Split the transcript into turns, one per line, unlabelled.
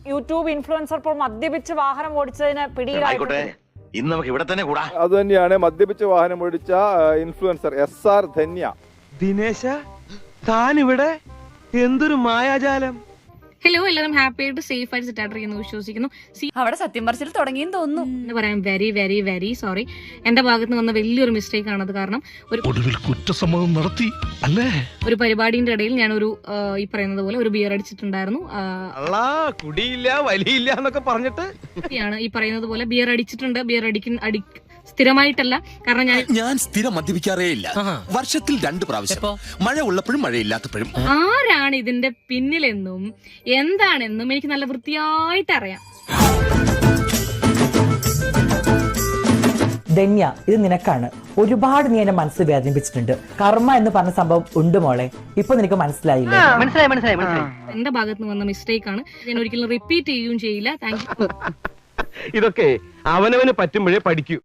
YouTube influencer ഇപ്പോൾ മദ്യപിച്ച് വാഹനം ഓടിച്ചതിന് പിടിയിലായിട്ടുണ്ട്.
ഇന്ന് നമുക്ക് ഇവിടെ തന്നെ കൂടാ.
അത് തന്നെയാണ് മദ്യപിച്ച് വാഹനം ഓടിച്ച ഇൻഫ്ലുവൻസർ SR ധന്യ.
ദിനേശ താൻ ഇവിടെ എന്തൊരു മായാജാലം.
ഹലോ, എല്ലാവരും ഹാപ്പി ആയിട്ട് സേഫ് ആയിട്ട് സെറ്റ് ആയിട്ടിരിക്കുന്നു വിശ്വസിക്കുന്നു.
അവിടെ സത്യം പറച്ചിൽ തുടങ്ങിയെന്ന് തോന്നുന്നു.
എന്ന് പറയാൻ വെരി വെരി വെരി സോറി. എന്റെ ഭാഗത്ത് വന്ന വലിയൊരു മിസ്റ്റേക്ക് ആണത്. കാരണം
ഒടുവിൽ കുറ്റസമ്മതം നടത്തി അല്ലേ?
ഒരു പരിപാടിന്റെ ഇടയിൽ ഞാൻ ഈ പറയുന്നത് പോലെ ഒരു ബിയർ അടിച്ചിട്ടുണ്ടായിരുന്നു.
കുടിയില്ല വലിയില്ല എന്നൊക്കെ പറഞ്ഞിട്ട്
ഈ പറയുന്നത് പോലെ ബിയർ അടിച്ചിട്ടുണ്ട്. സ്ഥിരമായിട്ടല്ല, കാരണം
ഞാൻ സ്ഥിരം മദ്യപിക്കാറേ ഇല്ല. വർഷത്തിൽ 2 പ്രാവശ്യം, മഴ ഉള്ളപ്പോഴും മഴയില്ലാത്തപ്പോഴും.
ആരാണ് ഇതിന്റെ പിന്നിലെന്നും എന്താണെന്നും എനിക്ക് നല്ല വൃത്തിയായിട്ട് അറിയാം.
ധന്യ, ഇത് നിനക്കാണ്. ഒരുപാട് നീ എന്നെ മനസ്സ് വേദനിപ്പിച്ചിട്ടുണ്ട്. കർമ്മ എന്ന് പറഞ്ഞ സംഭവം ഉണ്ട് മോളെ. ഇപ്പൊ നിനക്ക് മനസ്സിലായില്ലേ?
മനസ്സിലായി. എന്റെ ഭാഗത്ത് വന്ന മിസ്റ്റേക്ക് ആണ്. ഞാൻ ഒരിക്കലും റിപ്പീറ്റ് ചെയ്യുകയും ചെയ്യില്ല. Thank you.
ഇതൊക്കെ അവനവന് പറ്റുമ്പോഴേ പഠിക്കൂ.